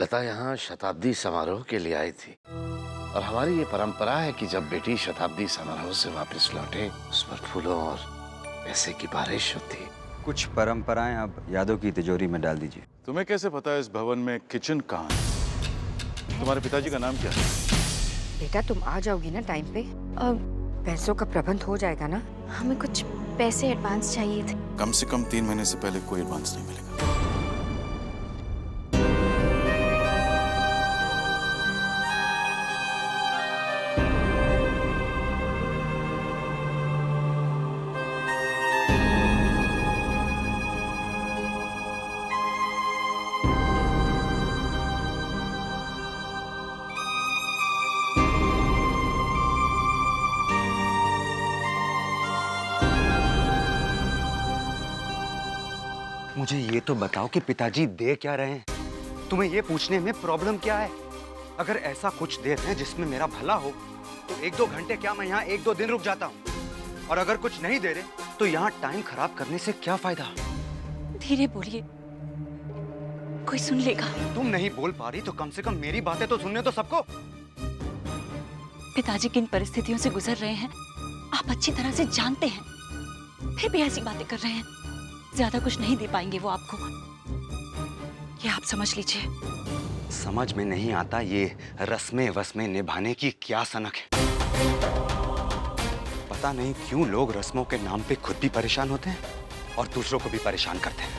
लता यहाँ शताब्दी समारोह के लिए आई थी और हमारी ये परंपरा है कि जब बेटी शताब्दी समारोह से वापस लौटे उस पर फूलों और पैसे की बारिश होती है। कुछ परंपराएं अब यादों की तिजोरी में डाल दीजिए। तुम्हें कैसे पता है इस भवन में किचन कहाँ है? तुम्हारे पिताजी का नाम क्या है? बेटा तुम आ जाओगी ना टाइम पे? पैसों का प्रबंध हो जाएगा ना? हमें कुछ पैसे एडवांस चाहिए थे। कम से कम 3 महीने से पहले कोई एडवांस नहीं मिलेगा। मुझे ये तो बताओ कि पिताजी दे क्या रहे हैं? तुम्हें ये पूछने में प्रॉब्लम क्या है? अगर ऐसा कुछ दे रहे हैं जिसमें मेरा भला हो तो 1-2 घंटे क्या मैं यहाँ 1-2 दिन रुक जाता हूँ। और अगर कुछ नहीं दे रहे तो यहाँ टाइम खराब करने से क्या फायदा? धीरे बोलिए, कोई सुन लेगा। तुम नहीं बोल पा रही तो कम से कम मेरी बातें तो सुनने दो सबको। पिताजी किन परिस्थितियों से गुजर रहे हैं आप अच्छी तरह से जानते हैं, फिर भी ऐसी बातें कर रहे हैं। ज्यादा कुछ नहीं दे पाएंगे वो आपको, ये आप समझ लीजिए। समझ में नहीं आता ये रस्में वस्में निभाने की क्या सनक है। पता नहीं क्यों लोग रस्मों के नाम पे खुद भी परेशान होते हैं और दूसरों को भी परेशान करते हैं।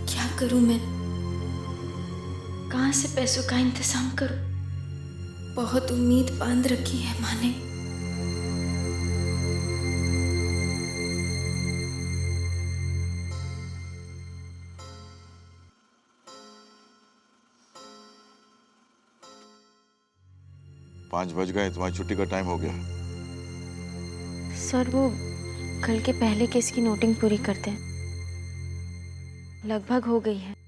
क्या करूं मैं? कहां से पैसों का इंतजाम करूं? बहुत उम्मीद बांध रखी है माँ ने। पाँच बज गए, तुम्हारी छुट्टी का टाइम हो गया। सर वो कल के पहले केस की नोटिंग पूरी करते हैं, लगभग हो गई है।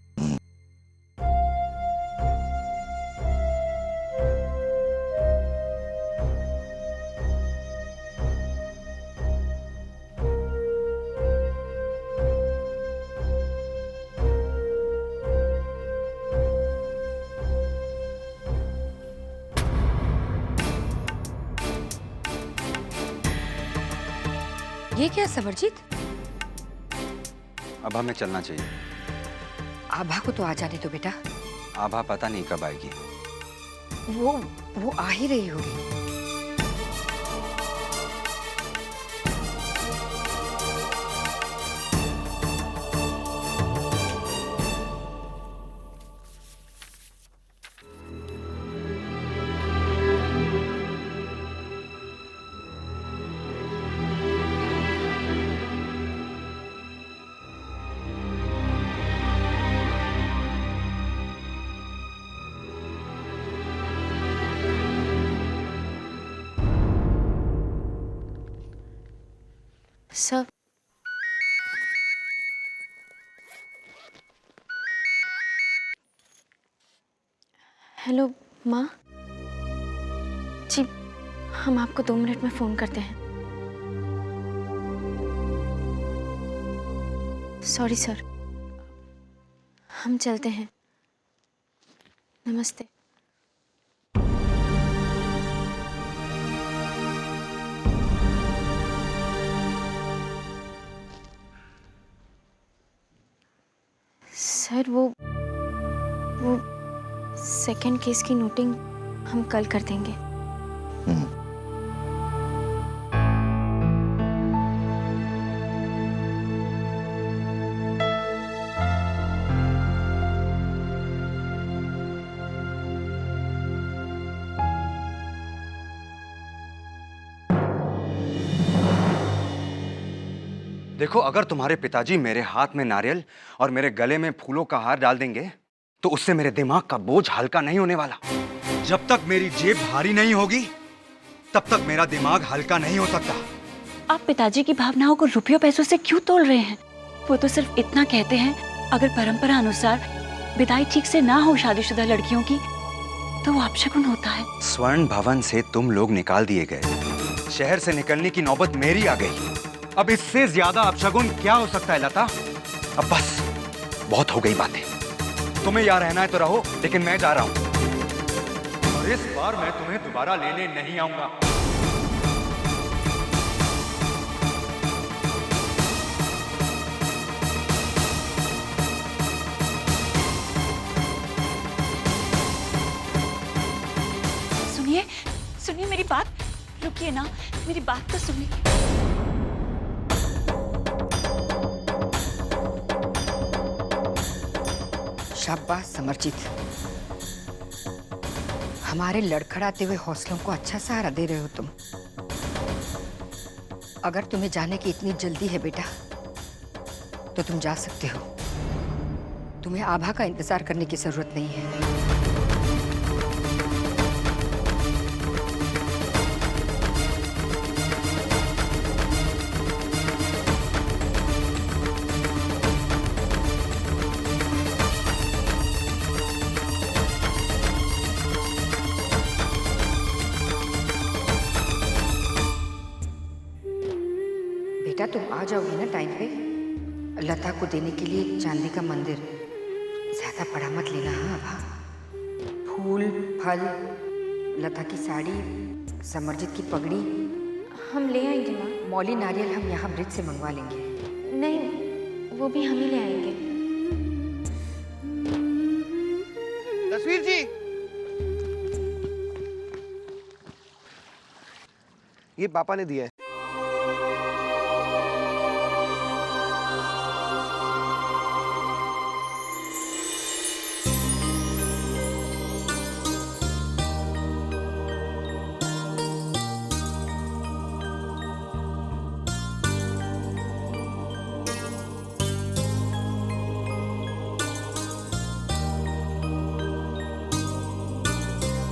ये क्या समरजीत? अब हमें चलना चाहिए। आभा को तो आ जाने दो बेटा। आभा पता नहीं कब आएगी। वो आ ही रही होगी। सब हेलो माँ जी, हम आपको 2 मिनट में फोन करते हैं। सॉरी सर, हम चलते हैं। नमस्ते। सर वो सेकंड केस की नोटिंग हम कल कर देंगे। देखो, अगर तुम्हारे पिताजी मेरे हाथ में नारियल और मेरे गले में फूलों का हार डाल देंगे तो उससे मेरे दिमाग का बोझ हल्का नहीं होने वाला। जब तक मेरी जेब भारी नहीं होगी तब तक मेरा दिमाग हल्का नहीं हो सकता। आप पिताजी की भावनाओं को रुपयों पैसों से क्यों तोल रहे हैं? वो तो सिर्फ इतना कहते हैं, अगर परंपरा अनुसार विदाई ठीक से ना हो शादीशुदा लड़कियों की तो वो अपशकुन होता है। स्वर्ण भवन से तुम लोग निकाल दिए गए, शहर से निकलने की नौबत मेरी आ गई। अब इससे ज्यादा अपशगुन क्या हो सकता है लता? अब बस बहुत हो गई बातें। तुम्हें यहाँ रहना है तो रहो, लेकिन मैं जा रहा हूं। और इस बार मैं तुम्हें दोबारा लेने नहीं आऊंगा। सुनिए, सुनिए मेरी बात, रुकिए ना, मेरी बात तो सुनिए। शाबाश समरजीत, हमारे लड़खड़ाते हुए हौसलों को अच्छा सहारा दे रहे हो तुम। अगर तुम्हें जाने की इतनी जल्दी है बेटा, तो तुम जा सकते हो। तुम्हें आभा का इंतजार करने की जरूरत नहीं है। बेटा तुम आ जाओगी ना टाइम पे? लता को देने के लिए चांदी का मंदिर ज्यादा बड़ा मत लेना। हाँ आभा, फूल फल, लता की साड़ी, समरजीत की पगड़ी हम ले आएंगे माँ। मौली नारियल हम यहाँ ब्रिज से मंगवा लेंगे। नहीं, वो भी हम ही ले आएंगे। तस्वीर जी, ये पापा ने दिया है।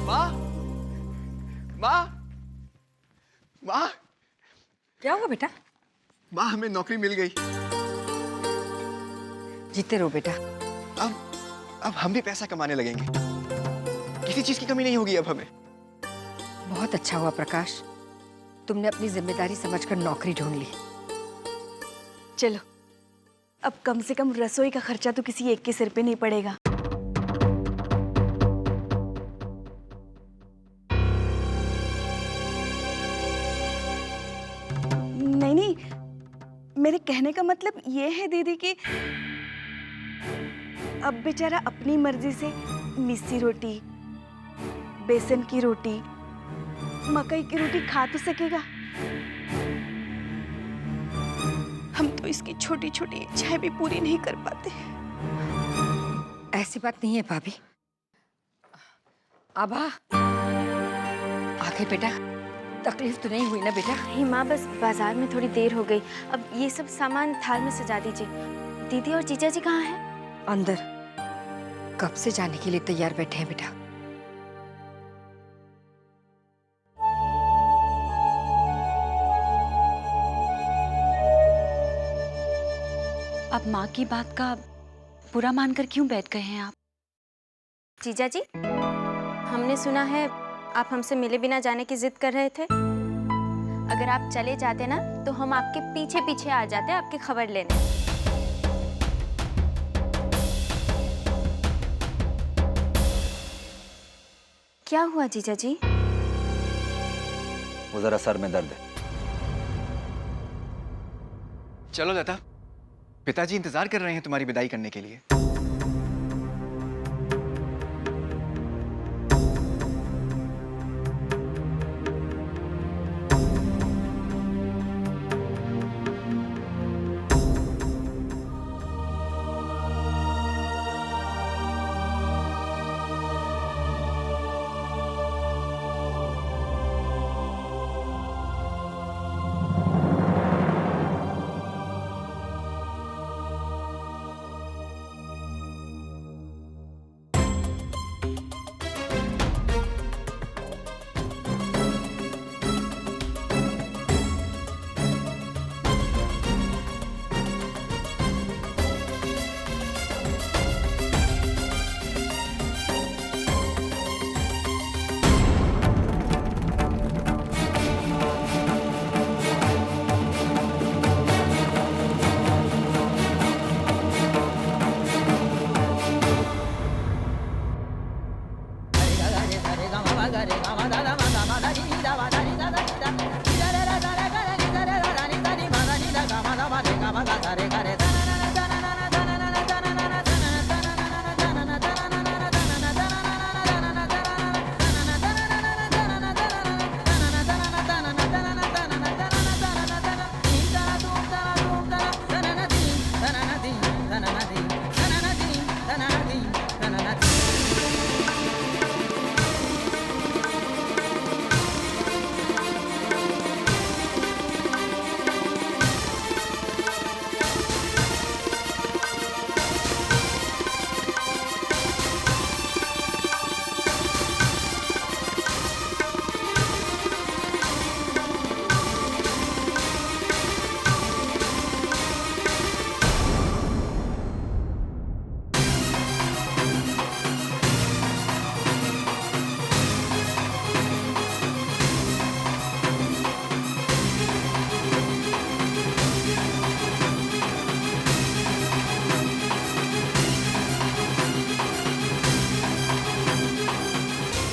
माँ, माँ, माँ, क्या हुआ बेटा? माँ हमें नौकरी मिल गई। जीते रहो बेटा। अब हम भी पैसा कमाने लगेंगे। किसी चीज की कमी नहीं होगी अब हमें। बहुत अच्छा हुआ प्रकाश, तुमने अपनी जिम्मेदारी समझकर नौकरी ढूंढ ली। चलो, अब कम से कम रसोई का खर्चा तो किसी एक के सिर पे नहीं पड़ेगा। नहीं नहीं, मेरे कहने का मतलब ये है दीदी कि अब बेचारा अपनी मर्जी से मिस्सी रोटी, बेसन की रोटी, मकई की रोटी खा तो सकेगा। हम तो इसकी छोटी छोटी इच्छाएं भी पूरी नहीं कर पाते। ऐसी बात नहीं है भाभी। आभा, आगे बेटा, तकलीफ तो नहीं हुई ना बेटा? नहीं माँ, बस बाजार में थोड़ी देर हो गई। अब ये सब सामान थाल में सजा दीजिए। दीदी और जीजा जी कहाँ हैं? अंदर कब से जाने के लिए तैयार बैठे हैं बेटा। अब माँ की बात का बुरा मानकर क्यों बैठ गए हैं आप? जीजा जी, हमने सुना है आप हमसे मिले बिना जाने की जिद कर रहे थे। अगर आप चले जाते ना तो हम आपके पीछे पीछे आ जाते आपकी खबर लेने। क्या हुआ जीजा जी? वो जरा सर में दर्द है। चलो लता, पिताजी इंतजार कर रहे हैं तुम्हारी विदाई करने के लिए।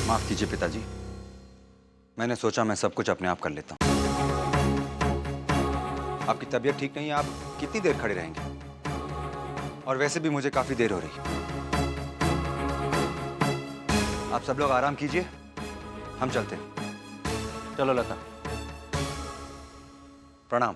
माफ कीजिए पिताजी, मैंने सोचा मैं सब कुछ अपने आप कर लेता हूँ। आपकी तबीयत ठीक नहीं है, आप कितनी देर खड़े रहेंगे? और वैसे भी मुझे काफी देर हो रही है। आप सब लोग आराम कीजिए, हम चलते हैं। चलो लता। प्रणाम।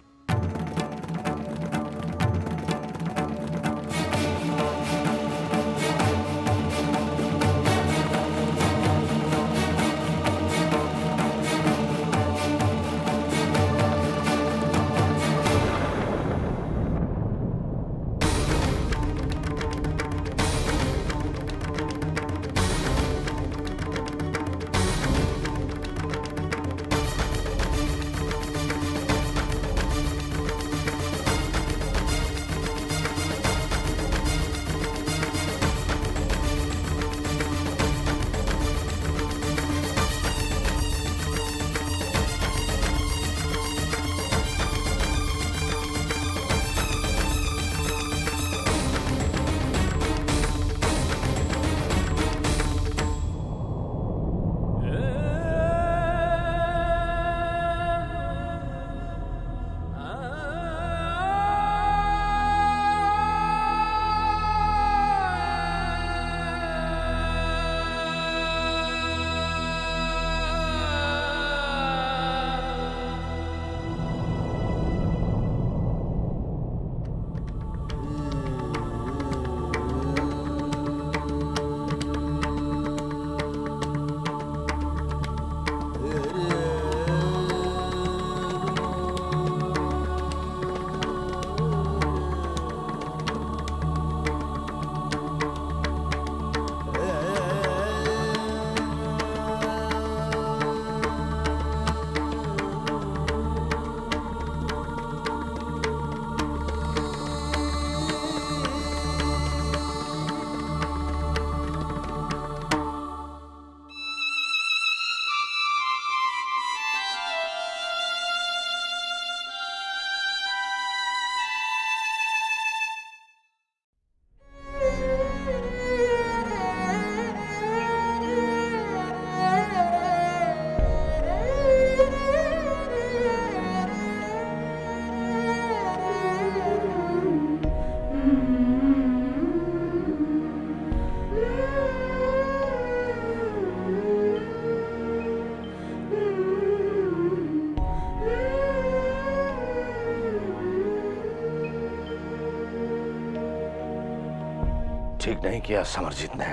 ठीक नहीं किया समरजीत ने।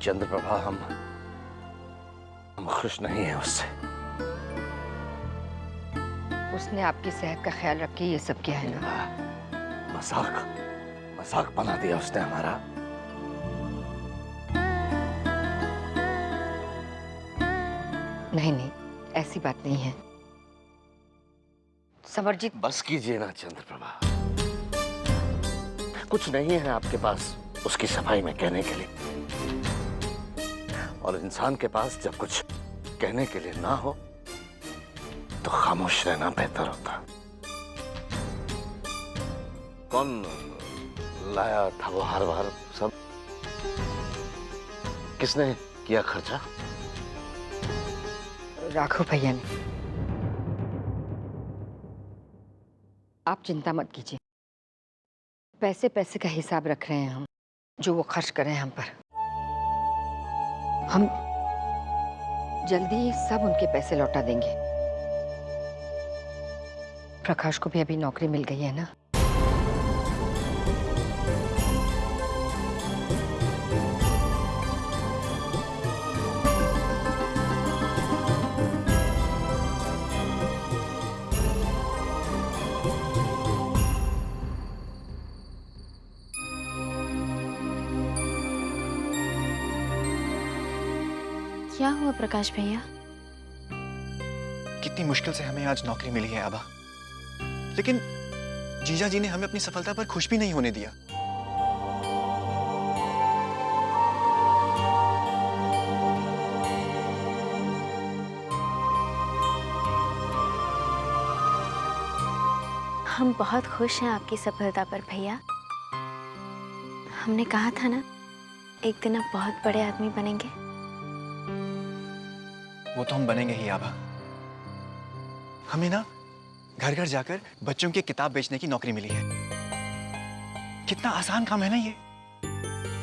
चंद्रप्रभा, हम खुश नहीं हैं उससे। उसने आपकी सेहत का ख्याल रख के ये सब किया है ना। मजाक बना दिया उसने हमारा। नहीं नहीं, ऐसी बात नहीं है समरजीत। बस कीजिए ना चंद्रप्रभा, कुछ नहीं है आपके पास उसकी सफाई में कहने के लिए। और इंसान के पास जब कुछ कहने के लिए ना हो तो खामोश रहना बेहतर होता। कौन लाया था वो हार वार सब? किसने किया खर्चा? राघव भैया ने। आप चिंता मत कीजिए, पैसे पैसे का हिसाब रख रहे हैं हम, जो वो खर्च कर रहे हैं हम पर। हम जल्दी ही सब उनके पैसे लौटा देंगे। प्रकाश को भी अभी नौकरी मिल गई है ना। क्या हुआ प्रकाश भैया? कितनी मुश्किल से हमें आज नौकरी मिली है आबा, लेकिन जीजा जी ने हमें अपनी सफलता पर खुश भी नहीं होने दिया। हम बहुत खुश हैं आपकी सफलता पर भैया। हमने कहा था ना, एक दिन आप बहुत बड़े आदमी बनेंगे। वो तो हम बनेंगे ही आबा। हमें ना घर घर जाकर बच्चों की किताब बेचने की नौकरी मिली है। कितना आसान काम है ना ये,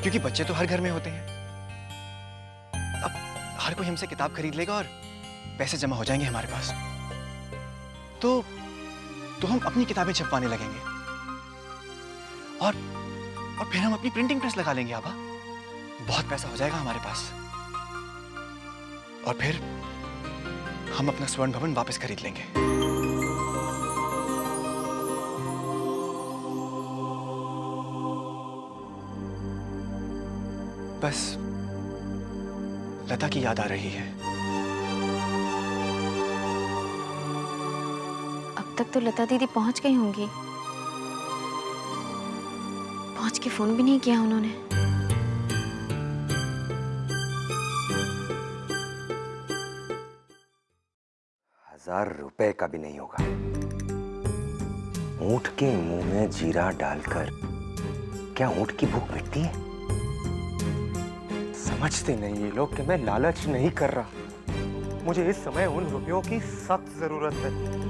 क्योंकि बच्चे तो हर घर में होते हैं। अब हर कोई हमसे किताब खरीद लेगा और पैसे जमा हो जाएंगे हमारे पास। तो हम अपनी किताबें छपवाने लगेंगे और फिर हम अपनी प्रिंटिंग प्रेस लगा लेंगे आबा। बहुत पैसा हो जाएगा हमारे पास और फिर हम अपना स्वर्ण भवन वापस खरीद लेंगे। बस लता की याद आ रही है। अब तक तो लता दीदी पहुंच गई होंगी। पहुंच के फोन भी नहीं किया उन्होंने। 1000 रुपए का भी नहीं होगा। ऊंट के मुंह में जीरा डालकर क्या ऊंट की भूख मिटती है? समझते नहीं ये लोग कि मैं लालच नहीं कर रहा। मुझे इस समय उन रुपयों की सख्त जरूरत है।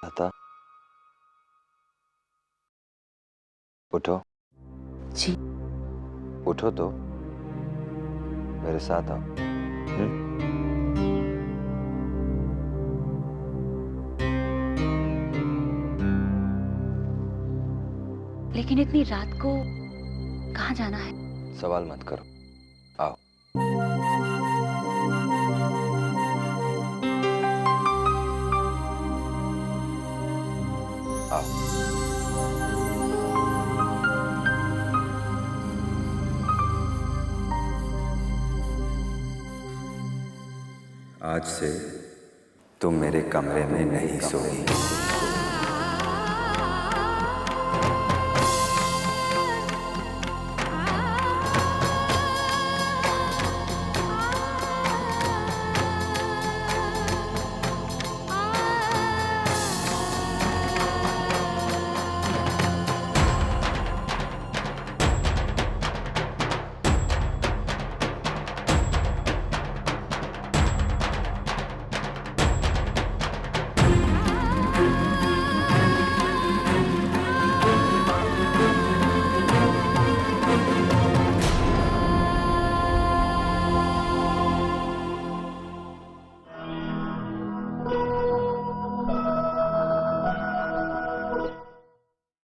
लता, उठो। जी। उठो तो, मेरे साथ आओ। लेकिन इतनी रात को कहाँ जाना है? सवाल मत करो, आओ। आओ। आज से तुम मेरे कमरे में नहीं सोगी।